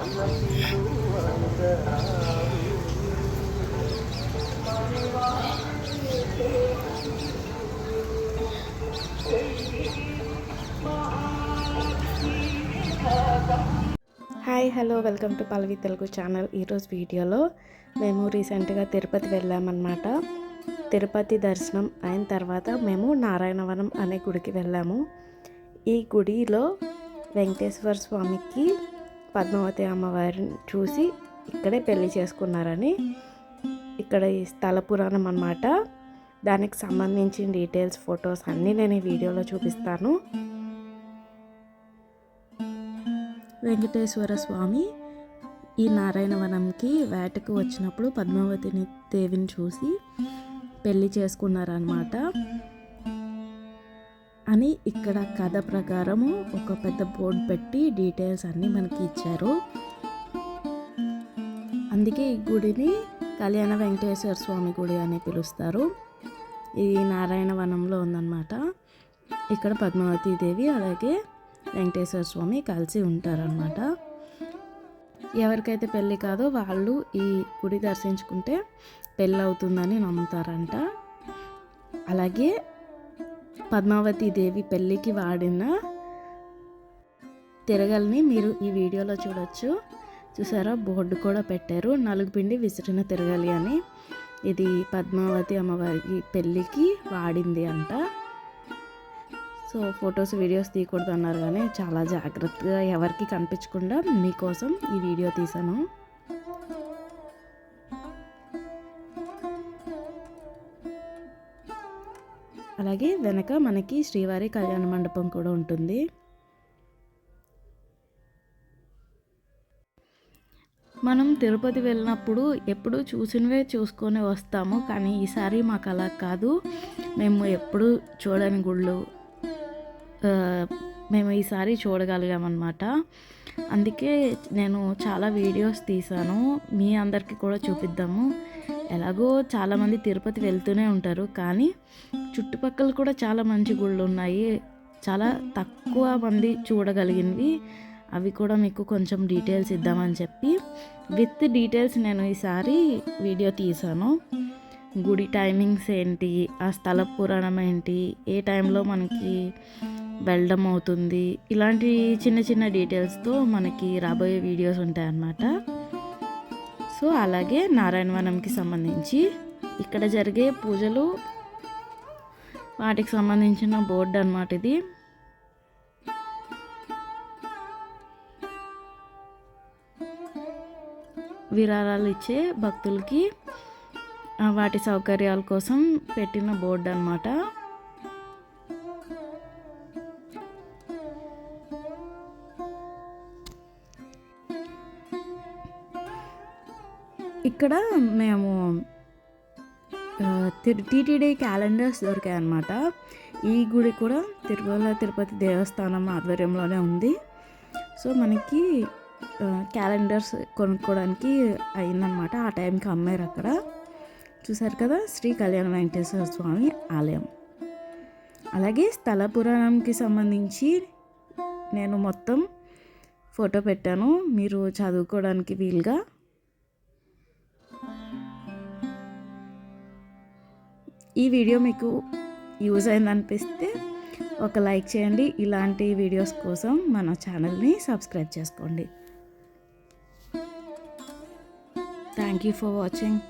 Hi hello welcome to Pallavi Telugu channel. ఈరోజు వీడియోలో మేము రీసెంట్గా తిరుపతి వెళ్ళామన్నమాట. తిరుపతి దర్శనం అయిన తర్వాత మేము నారాయణవనం అనే గుడికి వెళ్ళాము. ఈ గుడిలో వెంకటేశ్వర స్వామికి పద్మావతి అమ్మవారిని చూసి ఇక్కడే పెళ్లి చేసుకున్నారని ఇక్కడ ఈ స్థల పురాణం అన్నమాట. దానికి సంబంధించిన డీటెయిల్స్, ఫొటోస్ అన్నీ నేను ఈ వీడియోలో చూపిస్తాను. వెంకటేశ్వర స్వామి ఈ నారాయణవనంకి వేటకు వచ్చినప్పుడు పద్మావతిని దేవిని చూసి పెళ్లి చేసుకున్నారన్నమాట అని ఇక్కడ కథ ప్రకారము ఒక పెద్ద బోర్డు పెట్టి డీటెయిల్స్ అన్నీ మనకి ఇచ్చారు. అందుకే ఈ గుడిని కళ్యాణ వెంకటేశ్వర స్వామి గుడి అని పిలుస్తారు. ఇది నారాయణవనంలో ఉందన్నమాట. ఇక్కడ పద్మావతి దేవి అలాగే వెంకటేశ్వర స్వామి కలిసి ఉంటారనమాట. ఎవరికైతే పెళ్ళి కాదో వాళ్ళు ఈ గుడి దర్శించుకుంటే పెళ్ళి అవుతుందని నమ్ముతారంట. అలాగే పద్మావతి దేవి పెళ్ళికి వాడిన తిరగల్ని మీరు ఈ వీడియోలో చూడొచ్చు. చూసారా, బోర్డు కూడా పెట్టారు, నలుగుపిండి విసిరిన తిరగలి అని. ఇది పద్మావతి అమ్మవారికి పెళ్ళికి వాడింది అంట. సో ఫొటోస్ వీడియోస్ తీయకూడదు అన్నారు, కానీ చాలా జాగ్రత్తగా ఎవరికి కనిపించకుండా మీకోసం ఈ వీడియో తీసాను. అలాగే వెనక మనకి శ్రీవారి కళ్యాణ మండపం కూడా ఉంటుంది. మనం తిరుపతి వెళ్ళినప్పుడు ఎప్పుడు చూసినవే చూసుకొని వస్తాము, కానీ ఈసారి మాకు అలా కాదు. మేము ఎప్పుడు చూడని గుళ్ళు మేము ఈసారి చూడగలిగామన్నమాట. అందుకే నేను చాలా వీడియోస్ తీసాను, మీ అందరికీ కూడా చూపిద్దాము. ఎలాగో చాలామంది తిరుపతి వెళ్తూనే ఉంటారు, కానీ చుట్టుపక్కల కూడా చాలా మంచి గుళ్ళు ఉన్నాయి, చాలా తక్కువ మంది చూడగలిగినవి. అవి కూడా మీకు కొంచెం డీటెయిల్స్ ఇద్దామని చెప్పి విత్ డీటెయిల్స్ నేను ఈసారి వీడియో తీసాను. గుడి టైమింగ్స్ ఏంటి, ఆ స్థల పురాణం ఏంటి, ఏ టైంలో మనకి వెళ్ళడం అవుతుంది, ఇలాంటి చిన్న చిన్న డీటెయిల్స్తో మనకి రాబోయే వీడియోస్ ఉంటాయన్నమాట. సో అలాగే నారాయణవనంకి సంబంధించి ఇక్కడ జరిగే పూజలు వాటికి సంబంధించిన బోర్డు అన్నమాట ఇది. విరాళాలు ఇచ్చే భక్తులకి వాటి సౌకర్యాల కోసం పెట్టిన బోర్డు అన్నమాట. ఇక్కడ మేము టీటీడీ క్యాలెండర్స్ దొరికాయి అన్నమాట. ఈ గుడి కూడా తిరుపతి దేవస్థానం ఆధ్వర్యంలోనే ఉంది. సో మనకి క్యాలెండర్స్ కొనుక్కోవడానికి అయిందనమాట. ఆ టైంకి అమ్మారు అక్కడ. చూసారు కదా, శ్రీ కళ్యాణ వెంకటేశ్వర స్వామి ఆలయం. అలాగే స్థల పురాణంకి సంబంధించి నేను మొత్తం ఫోటో పెట్టాను, మీరు చదువుకోవడానికి వీలుగా. ఈ వీడియో మీకు యూజ్ అయిందనిపిస్తే ఒక లైక్ చేయండి. ఇలాంటి వీడియోస్ కోసం మన ఛానల్ని సబ్స్క్రైబ్ చేసుకోండి. Thank you for watching.